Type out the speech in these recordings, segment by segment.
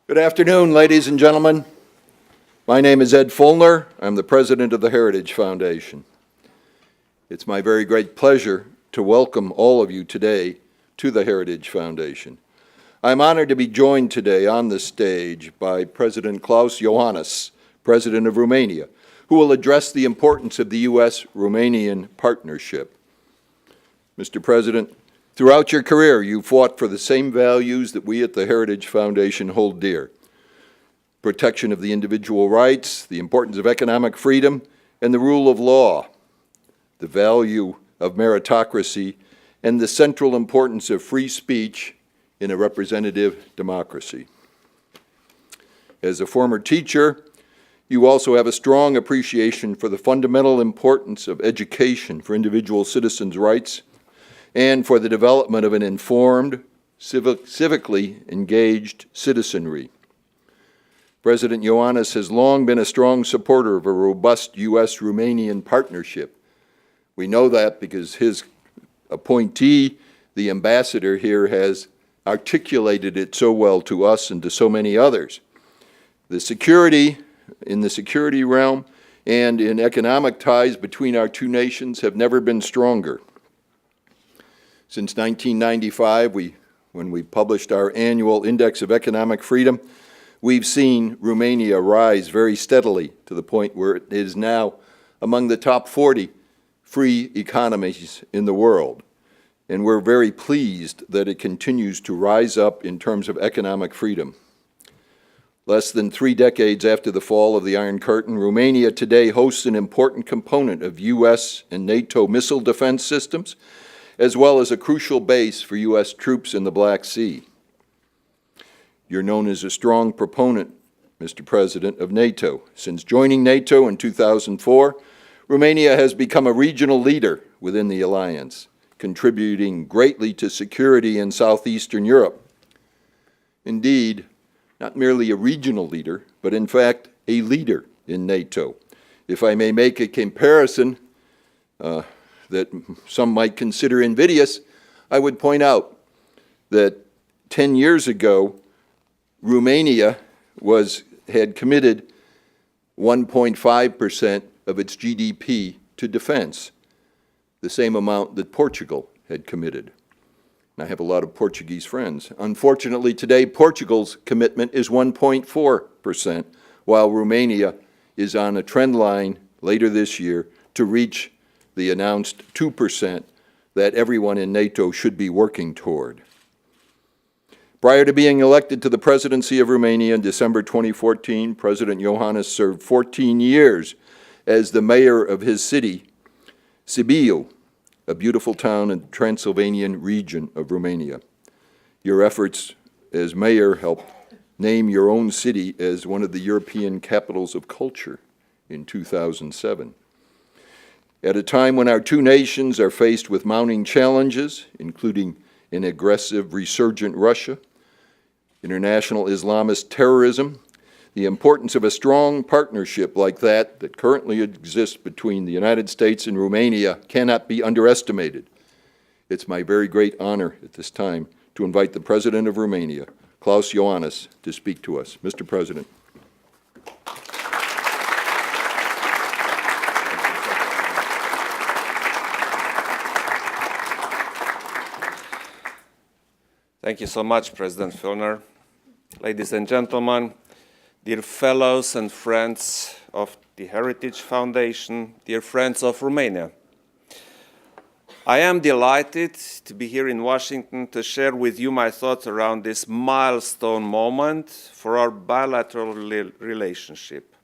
Good afternoon, ladies and gentlemen. My name is Ed Feulner. I'm the president of the Heritage Foundation. It's my very great pleasure to welcome all of you today to the Heritage Foundation. I'm honored to be joined today on the stage by President Klaus Iohannis, President of Romania, who will address the importance of the U.S.-Romanian partnership. Mr. President, throughout your career, you fought for the same values that we at the Heritage Foundation hold dear: protection of the individual rights, the importance of economic freedom, and the rule of law, the value of meritocracy, and the central importance of free speech in a representative democracy. As a former teacher, you also have a strong appreciation for the fundamental importance of education for individual citizens' rights and for the development of an informed, civically engaged citizenry. President Iohannis has long been a strong supporter of a robust U.S.-Romanian partnership. We know that because his appointee, the ambassador here, has articulated it so well to us and to so many others. In the security realm and in economic ties between our two nations have never been stronger. Since 1995, when we published our annual Index of Economic Freedom, we've seen Romania rise very steadily to the point where it is now among the top 40 free economies in the world. And we're very pleased that it continues to rise up in terms of economic freedom. Less than 3 decades after the fall of the Iron Curtain, Romania today hosts an important component of U.S. and NATO missile defense systems, as well as a crucial base for U.S. troops in the Black Sea. You're known as a strong proponent, Mr. President, of NATO. Since joining NATO in 2004, Romania has become a regional leader within the alliance, contributing greatly to security in southeastern Europe. Indeed, not merely a regional leader, but in fact a leader in NATO. If I may make a comparison that some might consider invidious, I would point out that 10 years ago, Romania had committed 1.5% of its GDP to defense, the same amount that Portugal had committed. And I have a lot of Portuguese friends. Unfortunately, today, Portugal's commitment is 1.4%, while Romania is on a trend line later this year to reach the announced 2% that everyone in NATO should be working toward. Prior to being elected to the presidency of Romania in December 2014, President Iohannis served 14 years as the mayor of his city, Sibiu, a beautiful town in the Transylvanian region of Romania. Your efforts as mayor helped name your own city as one of the European capitals of culture in 2007. At a time when our two nations are faced with mounting challenges, including an aggressive, resurgent Russia, international Islamist terrorism, the importance of a strong partnership like that currently exists between the United States and Romania cannot be underestimated. It's my very great honor at this time to invite the President of Romania, Klaus Iohannis, to speak to us. Mr. President. Thank you so much, President Feulner. Ladies and gentlemen, dear fellows and friends of the Heritage Foundation, dear friends of Romania, I am delighted to be here in Washington to share with you my thoughts around this milestone moment for our bilateral relationship.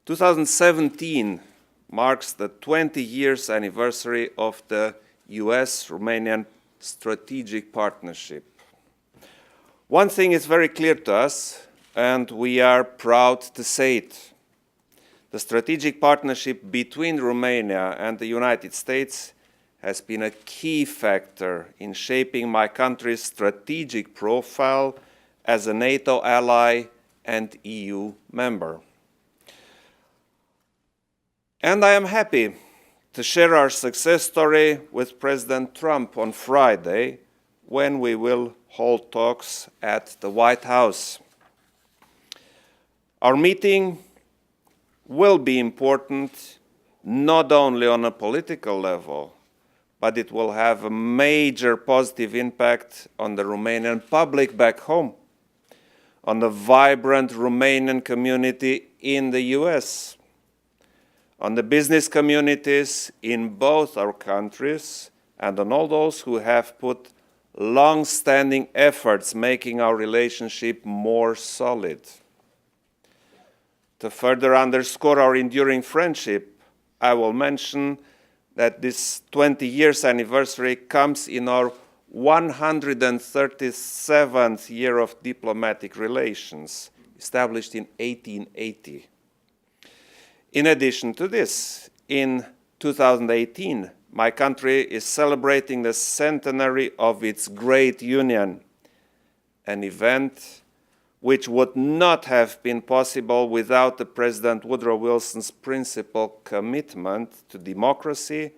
2017 marks the 20 years anniversary of the US-Romanian strategic partnership. One thing is very clear to us, and we are proud to say it. The strategic partnership between Romania and the United States has been a key factor in shaping my country's strategic profile as a NATO ally and EU member. And I am happy to share our success story with President Trump on Friday, when we will hold talks at the White House. Our meeting will be important not only on a political level, but it will have a major positive impact on the Romanian public back home, on the vibrant Romanian community in the US, on the business communities in both our countries, and on all those who have put long-standing efforts making our relationship more solid. To further underscore our enduring friendship, I will mention that this 20 years anniversary comes in our 137th year of diplomatic relations, established in 1880. In addition to this, in 2018, my country is celebrating the centenary of its great union, an event which would not have been possible without the President Woodrow Wilson's principal commitment to democracy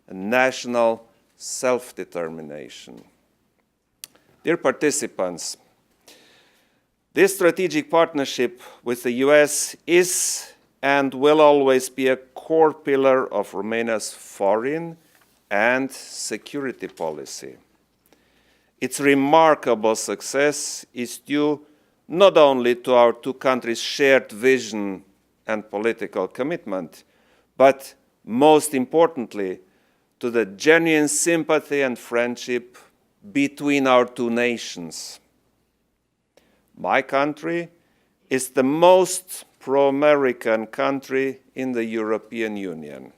and national self-determination. Dear participants, this strategic partnership with the US is and will always be a core pillar of Romania's foreign and security policy. Its remarkable success is due not only to our two countries' shared vision and political commitment, but most importantly, to the genuine sympathy and friendship between our two nations. My country is the most pro-American country in the European Union.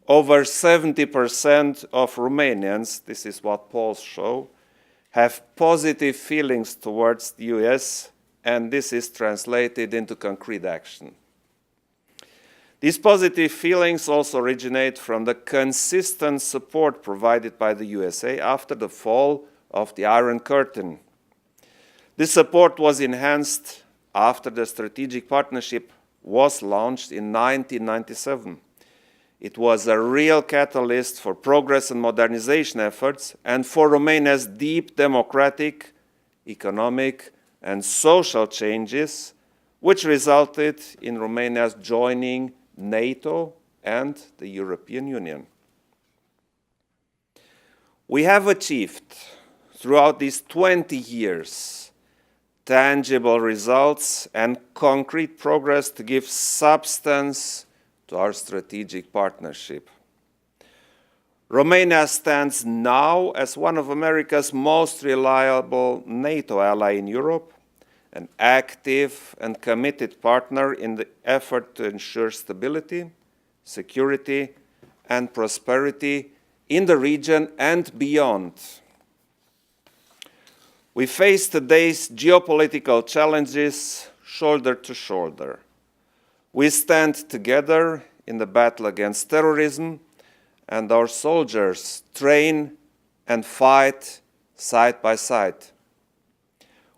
Over 70% of Romanians, this is what polls show, have positive feelings towards the US, and this is translated into concrete action. These positive feelings also originate from the consistent support provided by the USA after the fall of the Iron Curtain. This support was enhanced after the strategic partnership was launched in 1997. It was a real catalyst for progress and modernization efforts and for Romania's deep democratic, economic, and social changes, which resulted in Romania's joining NATO and the European Union. We have achieved, throughout these 20 years, tangible results and concrete progress to give substance to our strategic partnership. Romania stands now as one of America's most reliable NATO allies in Europe, an active and committed partner in the effort to ensure stability, security, and prosperity in the region and beyond. We face today's geopolitical challenges shoulder to shoulder. We stand together in the battle against terrorism, and our soldiers train and fight side by side.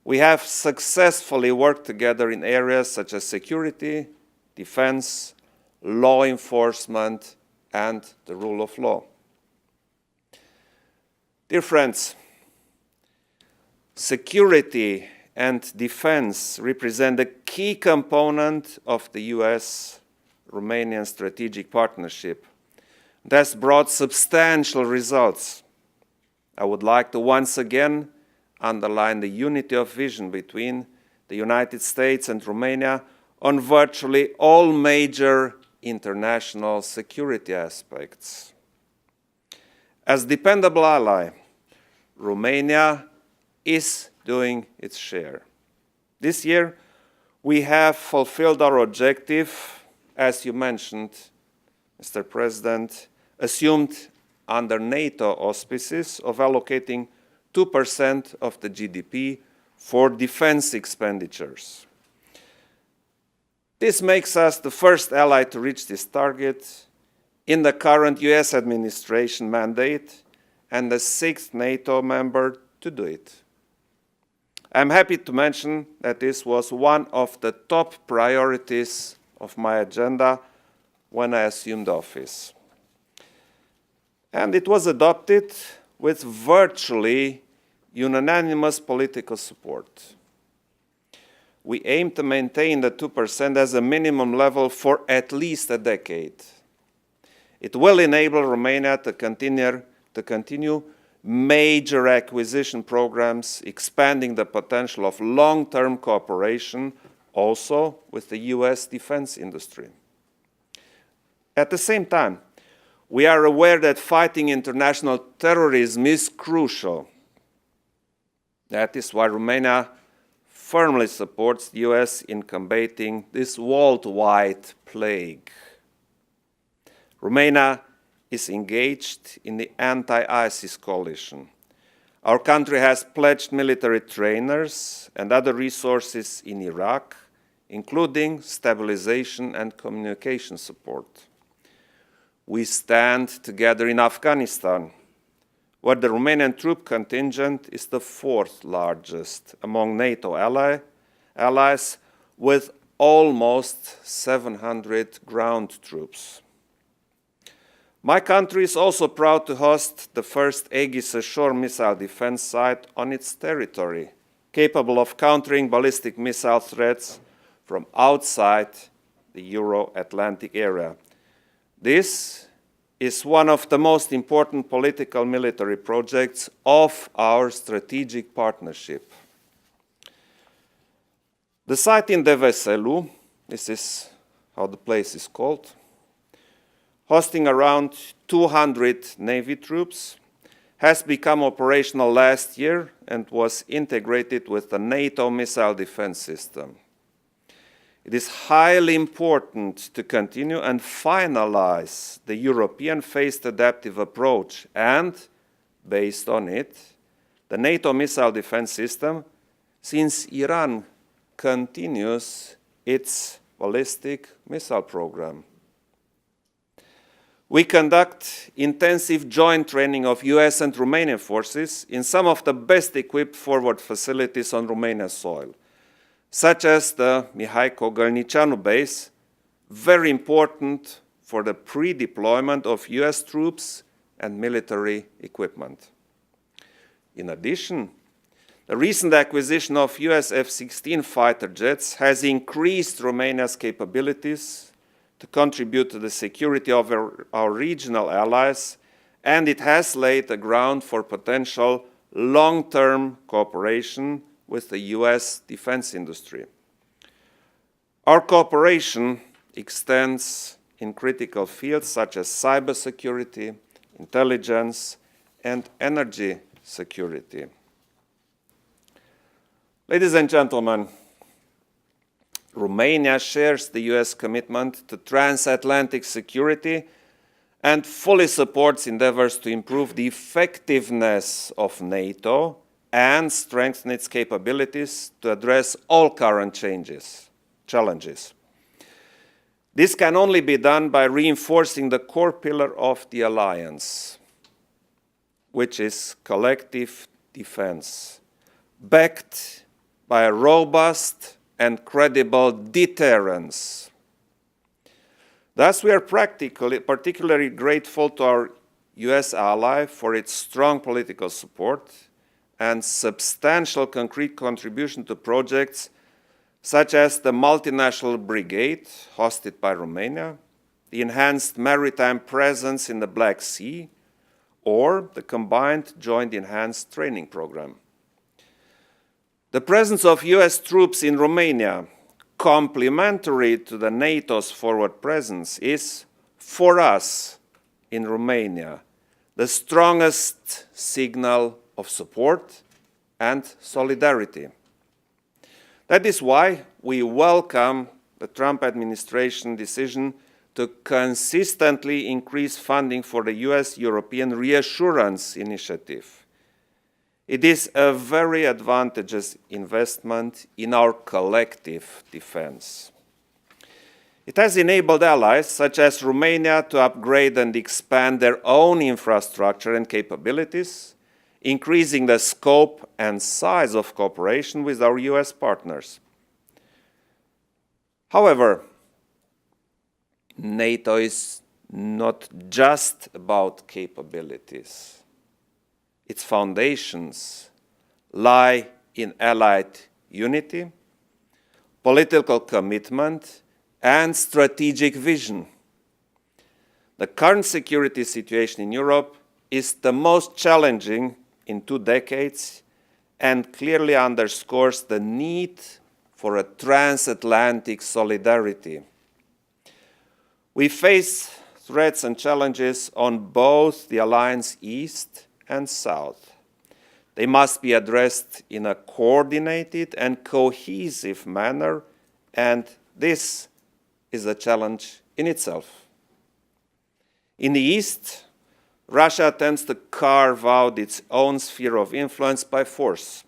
We have successfully worked together in areas such as security, defense, law enforcement, and the rule of law. Dear friends, security and defense represent a key component of the US-Romanian strategic partnership that has brought substantial results. I would like to once again underline the unity of vision between the United States and Romania on virtually all major international security aspects. As dependable ally, Romania is doing its share. This year, we have fulfilled our objective, as you mentioned, Mr. President, assumed under NATO auspices of allocating 2% of the GDP for defense expenditures. This makes us the first ally to reach this target in the current US administration mandate and the sixth NATO member to do it. I'm happy to mention that this was one of the top priorities of my agenda when I assumed office. And it was adopted with virtually unanimous political support. we aim to maintain the 2% as a minimum level for at least a decade. It will enable Romania to continue major acquisition programs, expanding the potential of long-term cooperation also with the US defense industry. At the same time, we are aware that fighting international terrorism is crucial. That is why Romania firmly supports the US in combating this worldwide plague. Romania is engaged in the anti-ISIS coalition. Our country has pledged military trainers and other resources in Iraq, including stabilization and communication support. We stand together in Afghanistan, where the Romanian troop contingent is the fourth largest among NATO allies, with almost 700 ground troops. My country is also proud to host the first Aegis Ashore missile defense site on its territory, capable of countering ballistic missile threats from outside the Euro-Atlantic area. This is one of the most important political military projects of our strategic partnership. The site in Deveselu, this is how the place is called, hosting around 200 Navy troops, has become operational last year and was integrated with the NATO missile defense system. It is highly important to continue and finalize the European phased adaptive approach and, based on it, the NATO missile defense system, since Iran continues its ballistic missile program. We conduct intensive joint training of US and Romanian forces in some of the best equipped forward facilities on Romanian soil, such as the Mihai Cogălnicianu base, very important for the pre-deployment of US troops and military equipment. In addition, the recent acquisition of US F-16 fighter jets has increased Romania's capabilities to contribute to the security of our regional allies, and it has laid the ground for potential long-term cooperation with the US defense industry. Our cooperation extends in critical fields such as cybersecurity, intelligence, and energy security. Ladies and gentlemen, Romania shares the US commitment to transatlantic security and fully supports endeavors to improve the effectiveness of NATO and strengthen its capabilities to address all current challenges. This can only be done by reinforcing the core pillar of the alliance, which is collective defense, backed by a robust and credible deterrence. Thus, we are particularly grateful to our US ally for its strong political support and substantial concrete contribution to projects such as the multinational brigade hosted by Romania, the enhanced maritime presence in the Black Sea, or the combined joint enhanced training program. The presence of US troops in Romania, complementary to the NATO's forward presence, is, for us in Romania, the strongest signal of support and solidarity. That is why we welcome the Trump administration decision to consistently increase funding for the US-European Reassurance Initiative. It is a very advantageous investment in our collective defense. It has enabled allies such as Romania to upgrade and expand their own infrastructure and capabilities, increasing the scope and size of cooperation with our US partners. However, NATO is not just about capabilities. Its foundations lie in allied unity, political commitment, and strategic vision. The current security situation in Europe is the most challenging in 2 decades and clearly underscores the need for a transatlantic solidarity. We face threats and challenges on both the alliance east and south. They must be addressed in a coordinated and cohesive manner, and this is a challenge in itself. In the east, Russia attempts to carve out its own sphere of influence by force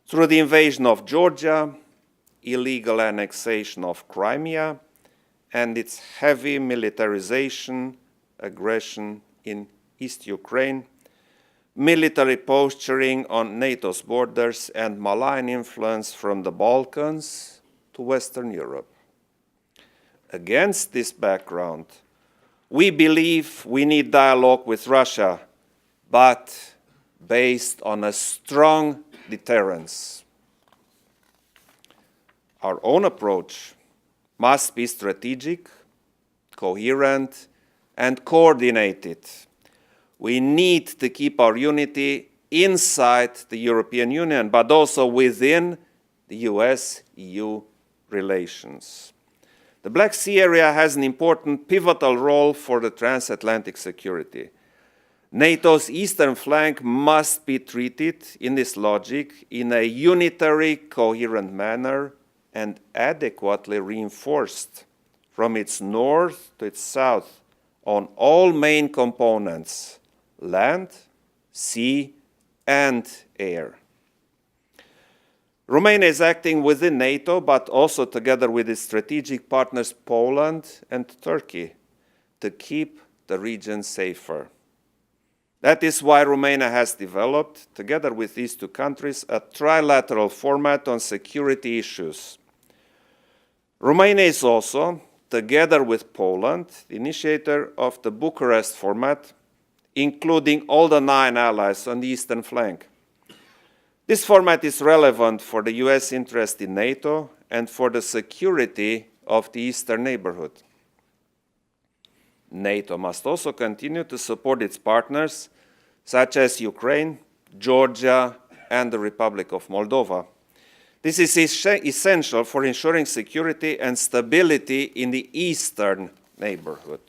through the invasion of Georgia, illegal annexation of Crimea, and its heavy militarization, aggression in East Ukraine, military posturing on NATO's borders, and malign influence from the Balkans to Western Europe. Against this background, we believe we need dialogue with Russia, but based on a strong deterrence. Our own approach must be strategic, coherent, and coordinated. We need to keep our unity inside the European Union, but also within the US-EU relations. The Black Sea area has an important pivotal role for the transatlantic security. NATO's eastern flank must be treated in this logic in a unitary, coherent manner and adequately reinforced from its north to its south on all main components: land, sea, and air. Romania is acting within NATO, but also together with its strategic partners Poland and Turkey to keep the region safer. That is why Romania has developed, together with these 2 countries, a trilateral format on security issues. Romania is also, together with Poland, the initiator of the Bucharest format, including all the 9 allies on the eastern flank. This format is relevant for the US interest in NATO and for the security of the eastern neighborhood. NATO must also continue to support its partners, such as Ukraine, Georgia, and the Republic of Moldova. This is essential for ensuring security and stability in the eastern neighborhood.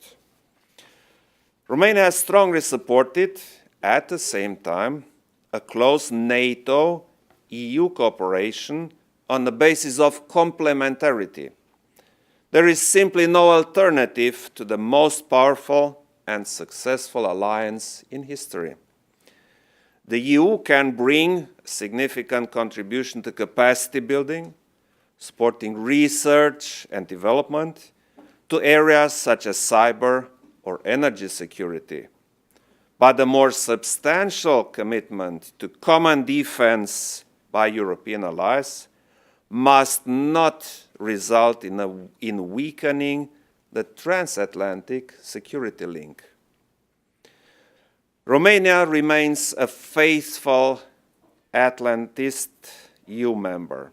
Romania has strongly supported, at the same time, a close NATO-EU cooperation on the basis of complementarity. There is simply no alternative to the most powerful and successful alliance in history. The EU can bring a significant contribution to capacity building, supporting research and development, to areas such as cyber or energy security. But a more substantial commitment to common defense by European allies must not result in weakening the transatlantic security link. Romania remains a faithful Atlantist EU member,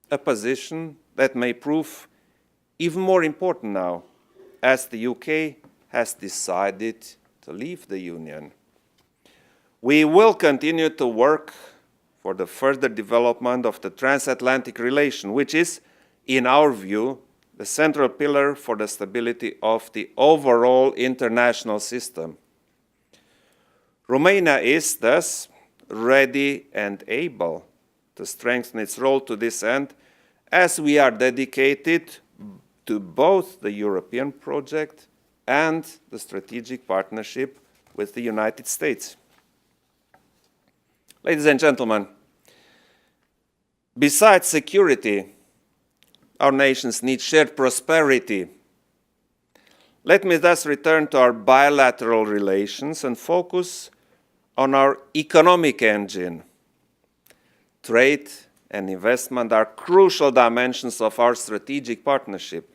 a position that may prove even more important now as the UK has decided to leave the Union. We will continue to work for the further development of the transatlantic relation, which is, in our view, the central pillar for the stability of the overall international system. Romania is thus ready and able to strengthen its role to this end, as we are dedicated to both the European project and the strategic partnership with the United States. Ladies and gentlemen, besides security, our nations need shared prosperity. Let me thus return to our bilateral relations and focus on our economic engine. Trade and investment are crucial dimensions of our strategic partnership,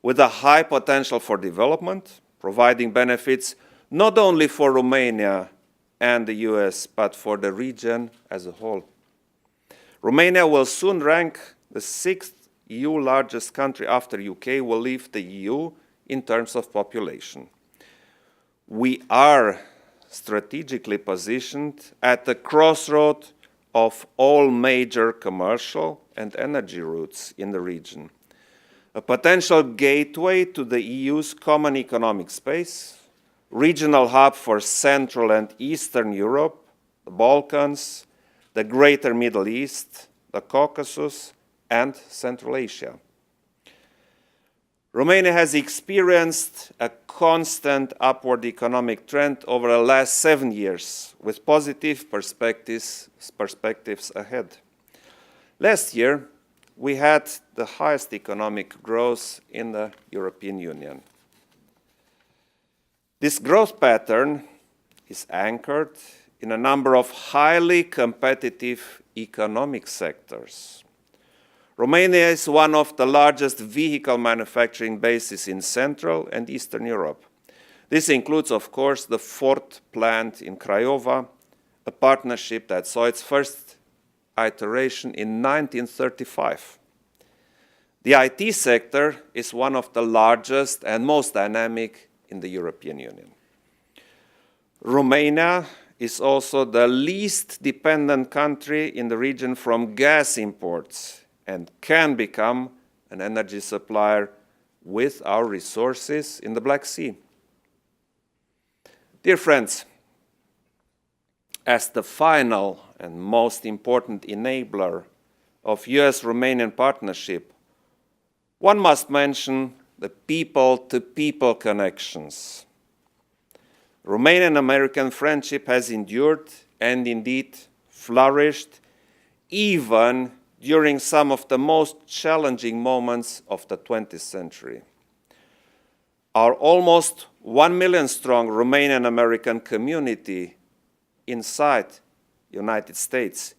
with a high potential for development, providing benefits not only for Romania and the US, but for the region as a whole. Romania will soon rank the sixth EU largest country after UK will leave the EU in terms of population. We are strategically positioned at the crossroad of all major commercial and energy routes in the region, a potential gateway to the EU's common economic space, regional hub for Central and Eastern Europe, the Balkans, the Greater Middle East, the Caucasus, and Central Asia. Romania has experienced a constant upward economic trend over the last 7 years, with positive perspectives ahead. Last year, we had the highest economic growth in the European Union. This growth pattern is anchored in a number of highly competitive economic sectors. Romania is one of the largest vehicle manufacturing bases in Central and Eastern Europe. This includes, of course, the Ford plant in Craiova, a partnership that saw its first iteration in 1935. The IT sector is one of the largest and most dynamic in the European Union. Romania is also the least dependent country in the region from gas imports and can become an energy supplier with our resources in the Black Sea. Dear friends, as the final and most important enabler of US-Romanian partnership, one must mention the people-to-people connections. Romanian-American friendship has endured and indeed flourished even during some of the most challenging moments of the 20th century. Our almost 1 million strong Romanian-American community inside the United States,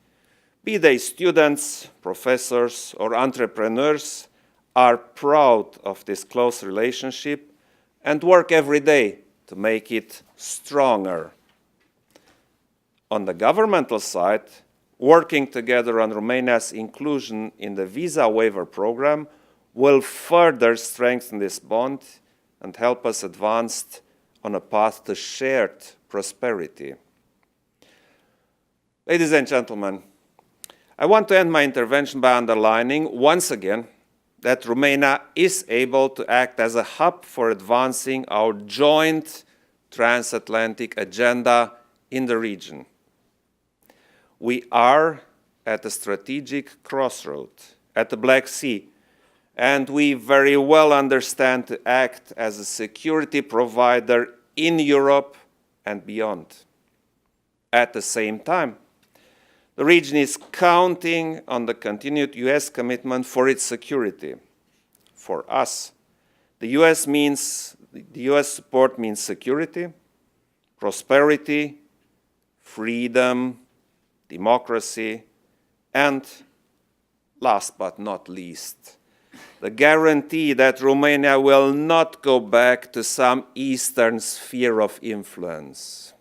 be they students, professors, or entrepreneurs, are proud of this close relationship and work every day to make it stronger. On the governmental side, working together on Romania's inclusion in the visa waiver program will further strengthen this bond and help us advance on a path to shared prosperity. Ladies and gentlemen, I want to end my intervention by underlining once again that Romania is able to act as a hub for advancing our joint transatlantic agenda in the region. We are at a strategic crossroad at the Black Sea, and we very well understand to act as a security provider in Europe and beyond. At the same time, the region is counting on the continued US commitment for its security. For us, the US support means security, prosperity, freedom, democracy, and last but not least, the guarantee that Romania will not go back to some Eastern sphere of influence.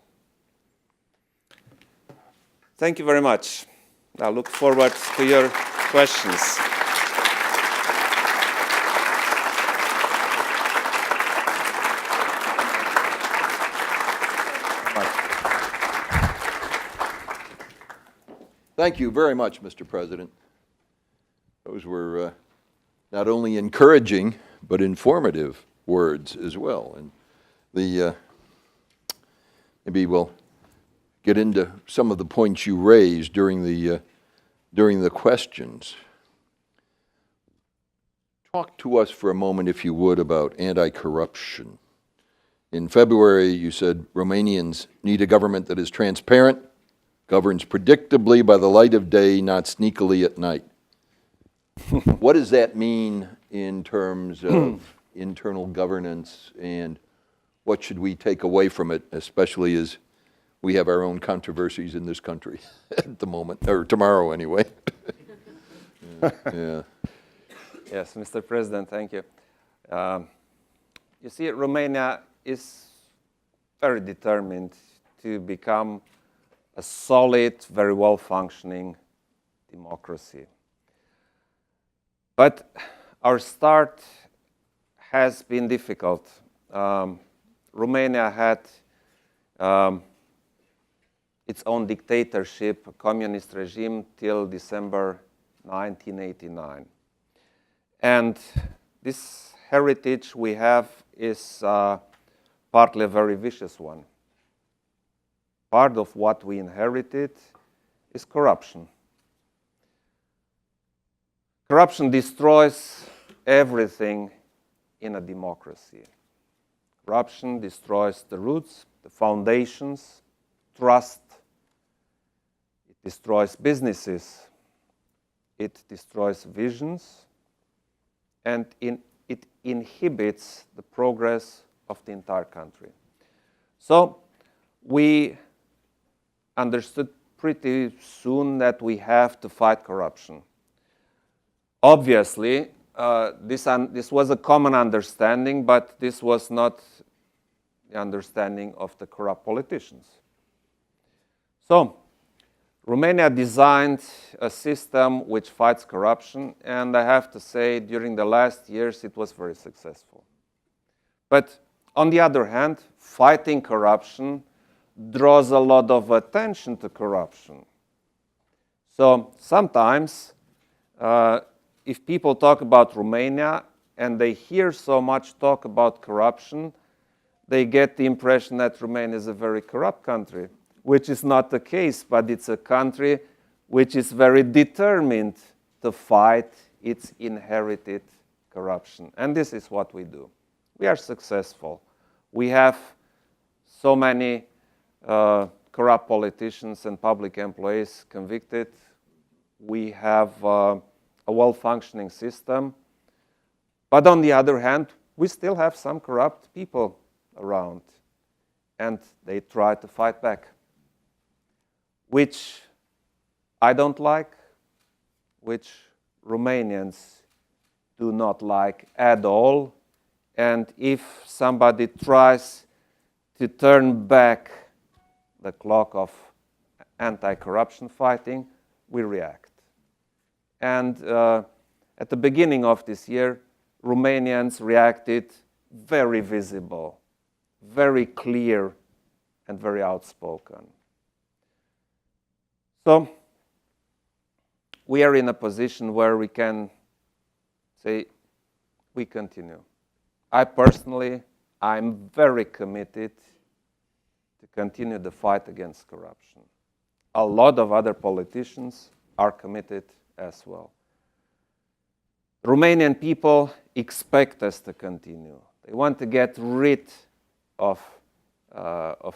Thank you very much. I look forward to your questions. Thank you very much, Mr. President. Those were not only encouraging, but informative words as well. And maybe we'll get into some of the points you raised during the questions. Talk to us for a moment, if you would, about anti-corruption. In February, you said Romanians need a government that is transparent, governs predictably by the light of day, not sneakily at night. What does that mean in terms of internal governance, and what should we take away from it, especially as we have our own controversies in this country at the moment, or tomorrow anyway? Yeah. Yes, Mr. President, thank you. You see, Romania is very determined to become a solid, very well-functioning democracy. But our start has been difficult. Romania had its own dictatorship, a communist regime, till December 1989. And this heritage we have is partly a very vicious one. Part of what we inherited is corruption. Corruption destroys everything in a democracy. Corruption destroys the roots, the foundations, trust. It destroys businesses. It destroys visions. And it inhibits the progress of the entire country. So we understood pretty soon that we have to fight corruption. Obviously, this was a common understanding, but this was not the understanding of the corrupt politicians. So, Romania designed a system which fights corruption, and I have to say, during the last years, it was very successful. But on the other hand, fighting corruption draws a lot of attention to corruption. So sometimes, if people talk about Romania and they hear so much talk about corruption, they get the impression that Romania is a very corrupt country, which is not the case, but it's a country which is very determined to fight its inherited corruption. And this is what we do. We are successful. We have so many corrupt politicians and public employees convicted. We have a well-functioning system. But on the other hand, we still have some corrupt people around, and they try to fight back, which I don't like, which Romanians do not like at all. And if somebody tries to turn back the clock of anti-corruption fighting, we react. And at the beginning of this year, Romanians reacted very visible, very clear, and very outspoken. So we are in a position where we can say, we continue. I personally, I'm very committed to continue the fight against corruption. A lot of other politicians are committed as well. Romanian people expect us to continue. They want to get rid of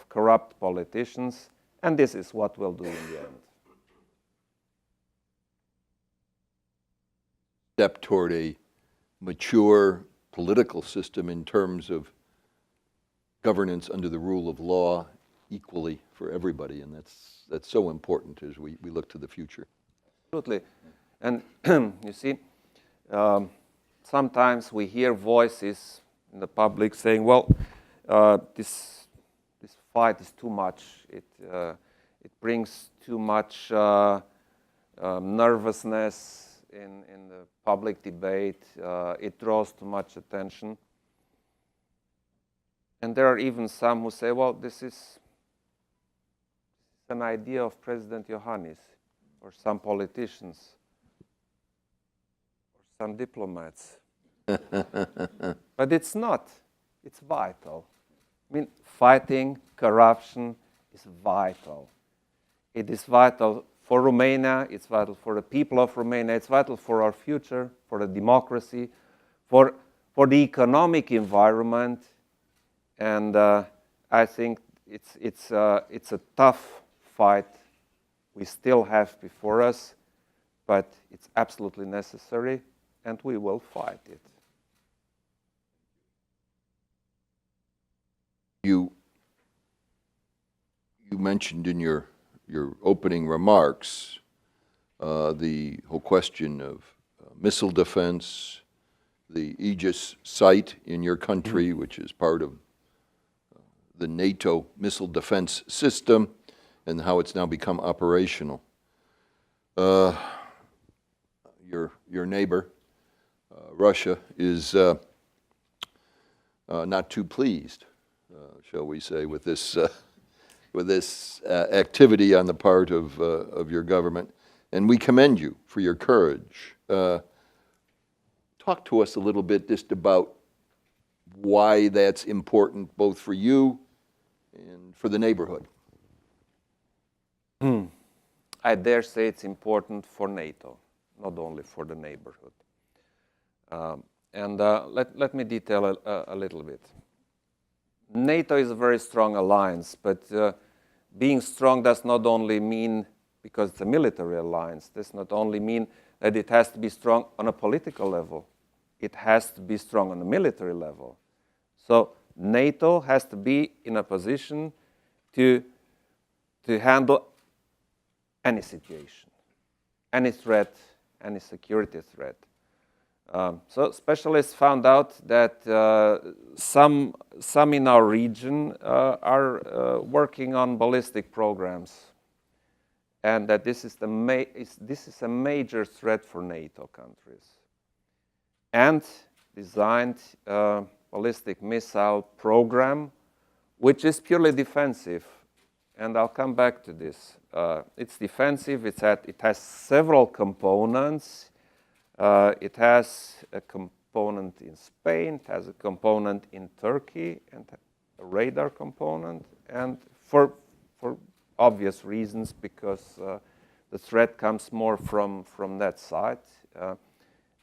corrupt politicians, and this is what we'll do in the end. Step toward a mature political system in terms of governance under the rule of law equally for everybody, and that's so important as we look to the future. Absolutely. And you see, sometimes we hear voices in the public saying, well, this fight is too much. It brings too much nervousness in the public debate. It draws too much attention. And there are even some who say, well, this is an idea of President Iohannis or some politicians or some diplomats. But it's not. It's vital. I mean, fighting corruption is vital. It is vital for Romania, it's vital for the people of Romania, it's vital for our future, for the democracy, for the economic environment, and I think it's a tough fight we still have before us, but it's absolutely necessary, and we will fight it. You mentioned in your opening remarks the whole question of missile defense, the Aegis site in your country, which is part of the NATO missile defense system, and how it's now become operational. Your neighbor Russia is not too pleased, shall we say, with this activity on the part of your government, and we commend you for your courage. Talk to us a little bit just about why that's important both for you and for the neighborhood. I dare say it's important for NATO, not only for the neighborhood. Let me detail a little bit. NATO is a very strong alliance, but being strong does not only mean, because it's a military alliance, does not only mean that it has to be strong on a political level. It has to be strong on a military level. So NATO has to be in a position to handle any situation, any threat, any security threat. So specialists found out that some in our region are working on ballistic programs, and that this is a major threat for NATO countries. And designed a ballistic missile program, which is purely defensive. And I'll come back to this. It's defensive. It has several components. It has a component in Spain. It has a component in Turkey, and a radar component. And for obvious reasons, because the threat comes more from that side.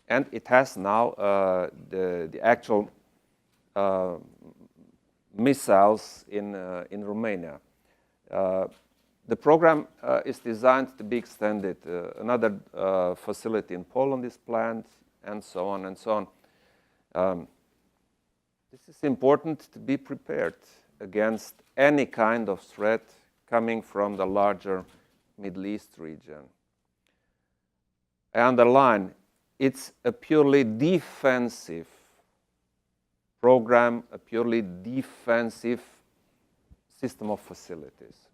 And it has now the actual missiles in Romania. The program is designed to be extended. Another facility in Poland is planned, and so on and so on. This is important to be prepared against any kind of threat coming from the larger Middle East region. I underline, it's a purely defensive program, a purely defensive system of facilities.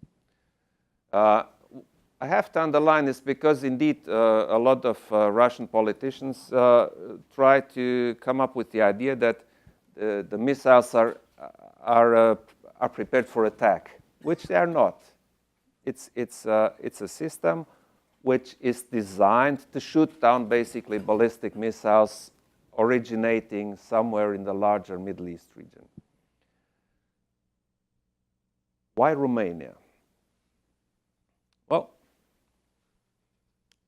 I have to underline this because indeed a lot of Russian politicians try to come up with the idea that the missiles are prepared for attack, which they are not. It's a system which is designed to shoot down basically ballistic missiles originating somewhere in the larger Middle East region. Why Romania? Well,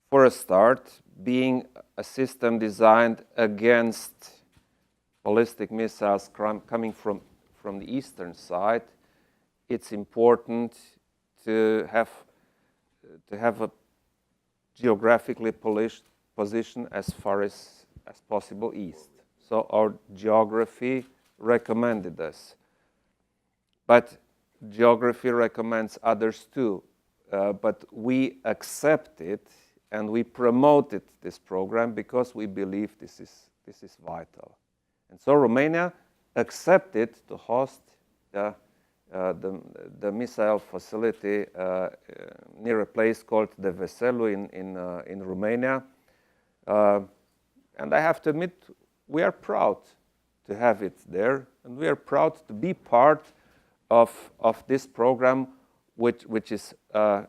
for a start, being a system designed against ballistic missiles coming from the eastern side, it's important to have a geographically position as far as possible east. So our geography recommended us. But geography recommends others too. But we accepted and we promoted this program because we believe this is vital. And so Romania accepted to host the missile facility near a place called De Veselu in Romania. And I have to admit, we are proud to have it there, and we are proud to be part of this program, which is a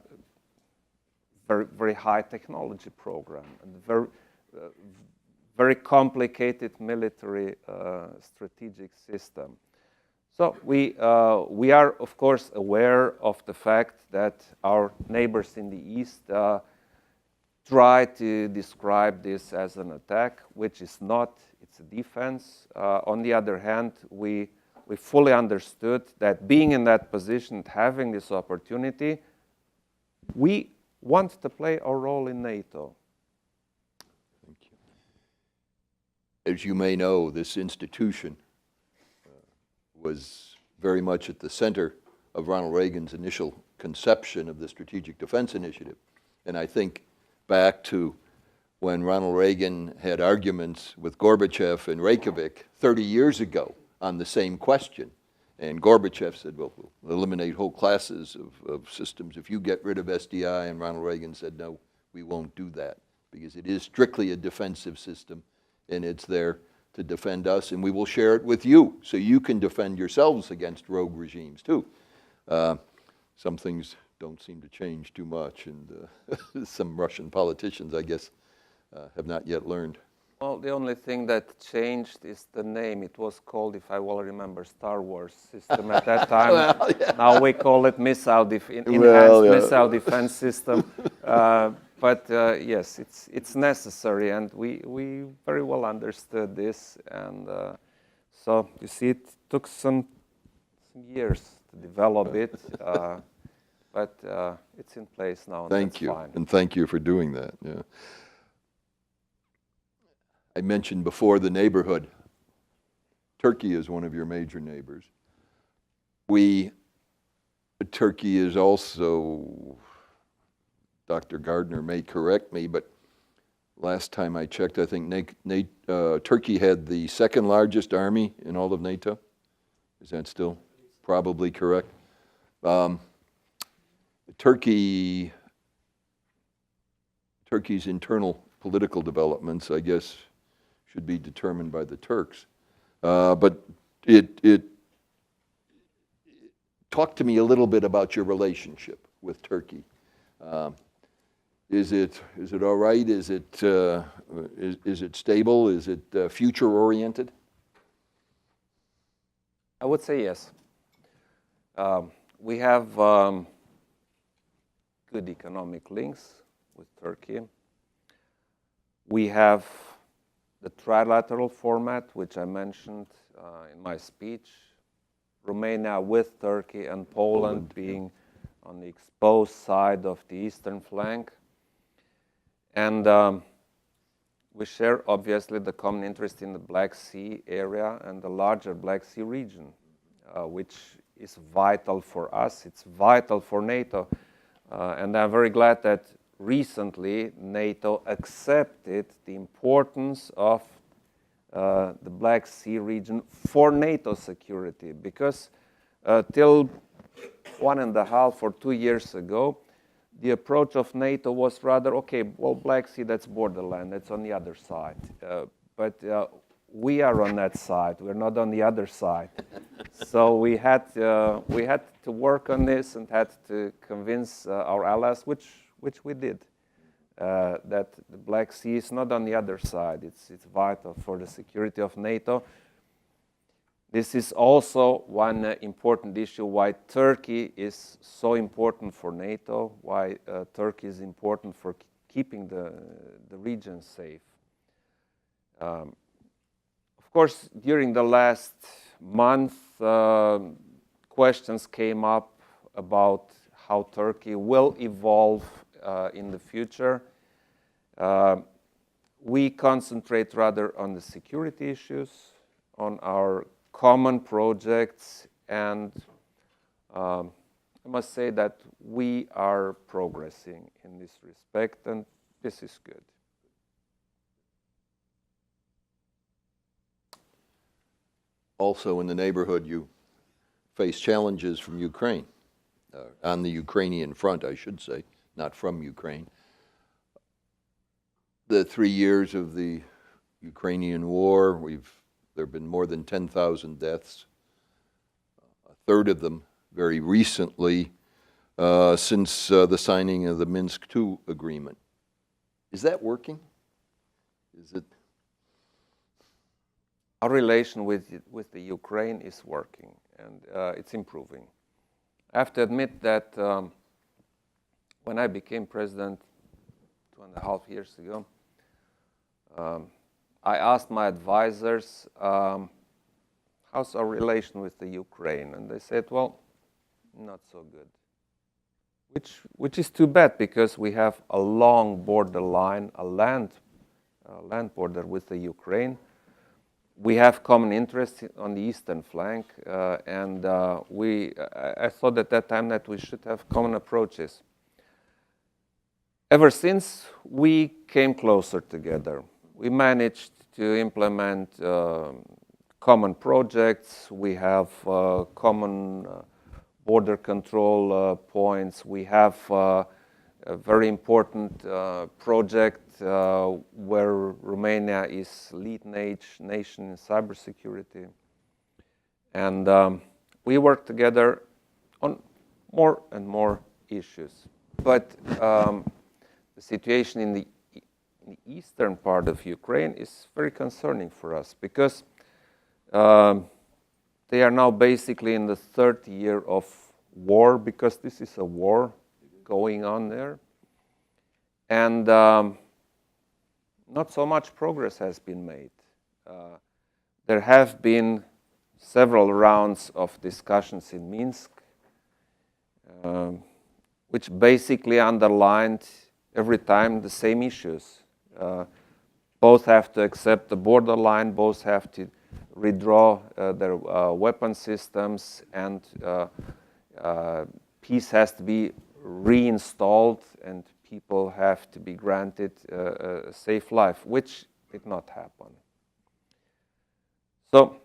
very high technology program and very complicated military strategic system. So we are, of course, aware of the fact that our neighbors in the east try to describe this as an attack, which is not. It's a defense. On the other hand, we fully understood that being in that position, having this opportunity, we want to play our role in NATO. Thank you. As you may know, this institution was very much at the center of Ronald Reagan's initial conception of the Strategic Defense Initiative. And I think back to when Ronald Reagan had arguments with Gorbachev in Reykjavik 30 years ago on the same question. And Gorbachev said, well, we'll eliminate whole classes of systems if you get rid of SDI. And Ronald Reagan said, no, we won't do that because it is strictly a defensive system and it's there to defend us, and we will share it with you, so you can defend yourselves against rogue regimes too. Some things don't seem to change too much, and some Russian politicians, I guess, have not yet learned. Well, the only thing that changed is the name. It was called, if I well remember, Star Wars system at that time. Well, yeah. Now we call it enhanced Well, yeah. missile defense system. But yes, it's necessary, and we very well understood this. And so you see, it took some years to develop it, but it's in place now. And Thank you, fine. and thank you for doing that. Yeah. I mentioned before the neighborhood. Turkey is one of your major neighbors. Turkey is also, Dr. Gardner may correct me, but last time I checked, I think Turkey had the second largest army in all of NATO. Is that still probably correct? Turkey's internal political developments, I guess, should be determined by the Turks. But talk to me a little bit about your relationship with Turkey. Is it all right? Is it stable? Is it future oriented? I would say yes. We have good economic links with Turkey. We have the trilateral format, which I mentioned in my speech. Romania with Turkey and Poland being on the exposed side of the eastern flank. And we share, obviously, the common interest in the Black Sea area and the larger Black Sea region, which is vital for us. It's vital for NATO. And I'm very glad that recently NATO accepted the importance of the Black Sea region for NATO security, because till 1.5 or 2 years ago, the approach of NATO was rather, okay, well, Black Sea, that's borderland, that's on the other side. But we are on that side, we're not on the other side. So we had to work on this and had to convince our allies, which we did, that the Black Sea is not on the other side. It's vital for the security of NATO. This is also one important issue why Turkey is so important for NATO, why Turkey is important for keeping the region safe. Of course, during the last month, questions came up about how Turkey will evolve in the future. We concentrate rather on the security issues, on our common projects, and I must say that we are progressing in this respect, and this is good. Also in the neighborhood, you face challenges from Ukraine, on the Ukrainian front, I should say, not from Ukraine. The 3 years of the Ukrainian war, there have been more than 10,000 deaths, a third of them very recently, since the signing of the Minsk II agreement. Is that working? Is it? Our relation with the Ukraine is working, and it's improving. I have to admit that when I became president 2.5 years ago, I asked my advisors, how's our relation with the Ukraine? And they said, well, not so good. Which is too bad, because we have a long border line, a land border with the Ukraine. We have common interests on the eastern flank, and I thought at that time that we should have common approaches. Ever since, we came closer together. We managed to implement common projects. We have common border control points. We have a very important project where Romania is lead nation in cybersecurity. And we work together on more and more issues. But the situation in the eastern part of Ukraine is very concerning for us because they are now basically in the third year of war, because this is a war going on there. And not so much progress has been made. There have been several rounds of discussions in Minsk, which basically underlined every time the same issues. Both have to accept the borderline, both have to withdraw their weapon systems, and peace has to be reinstalled, and people have to be granted a safe life, which did not happen. So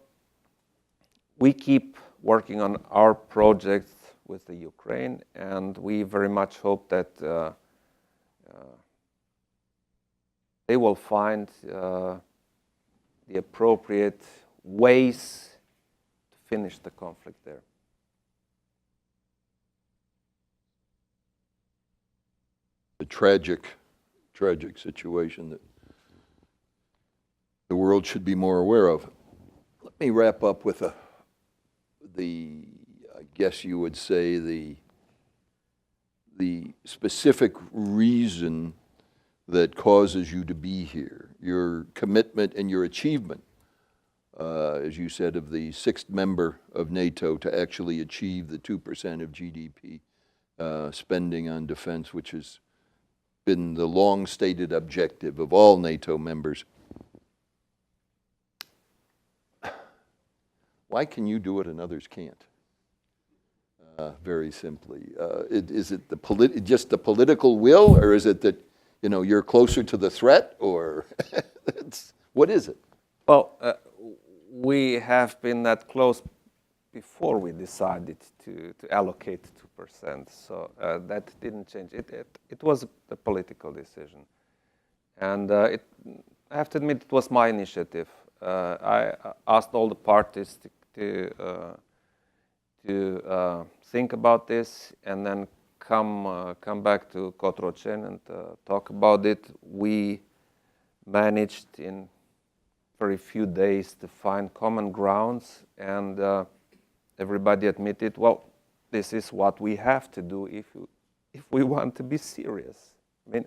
we keep working on our projects with the Ukraine, and we very much hope that they will find the appropriate ways to finish the conflict there. A tragic situation that the world should be more aware of. Let me wrap up with I guess you would say, the specific reason that causes you to be here, your commitment and your achievement, as you said, of the sixth member of NATO to actually achieve the 2% of GDP spending on defense, which has been the long-stated objective of all NATO members. Why can you do it and others can't? Very simply, is it just the political will, or is it that you're closer to the threat, or what is it? Well, we have been that close before we decided to allocate 2%, so that didn't change. It was a political decision, and I have to admit it was my initiative. I asked all the parties to think about this and then come back to Cotroceni and talk about it. We managed in very few days to find common grounds, and everybody admitted, well, this is what we have to do if we want to be serious. I mean,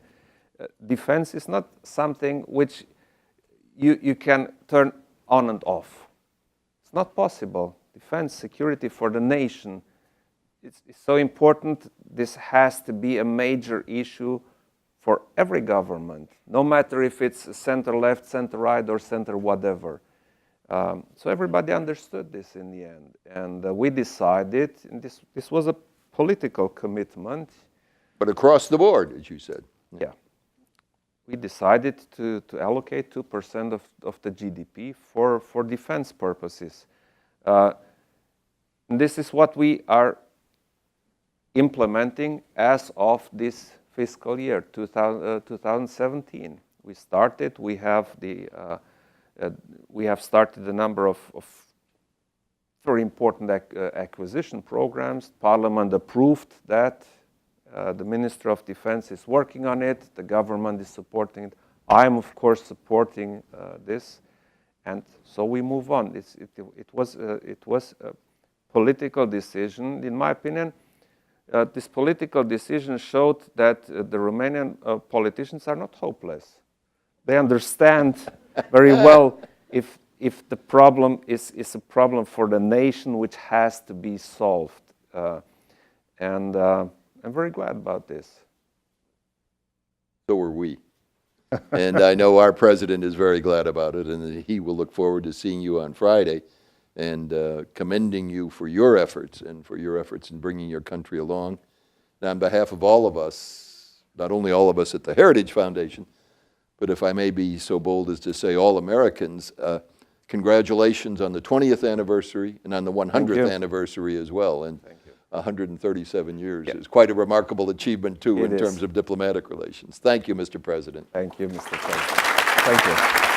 defense is not something which you can turn on and off. It's not possible. Defense, security for the nation, it's so important. This has to be a major issue for every government, no matter if it's center-left, center-right, or center-whatever. So everybody understood this in the end. And we decided, and this was a political commitment. But across the board, as you said. Yeah. We decided to allocate 2% of the GDP for defense purposes. And this is what we are implementing as of this fiscal year, 2017. We started. We have started a number of very important acquisition programs. Parliament approved that. The Minister of Defense is working on it. The government is supporting it. I am, of course, supporting this, and so we move on. It was a political decision, in my opinion. This political decision showed that the Romanian politicians are not hopeless. They understand very well if the problem is a problem for the nation which has to be solved. And I'm very glad about this. So are we. And I know our president is very glad about it, and he will look forward to seeing you on Friday and commending you for your efforts and for your efforts in bringing your country along. And on behalf of all of us, not only all of us at the Heritage Foundation, but if I may be so bold as to say all Americans, congratulations on the 20th anniversary and on the 100th anniversary as well. And 137 years is quite a remarkable achievement, too, It in is. terms of diplomatic relations. Thank you, Mr. President. Thank you, Mr. President. Thank you.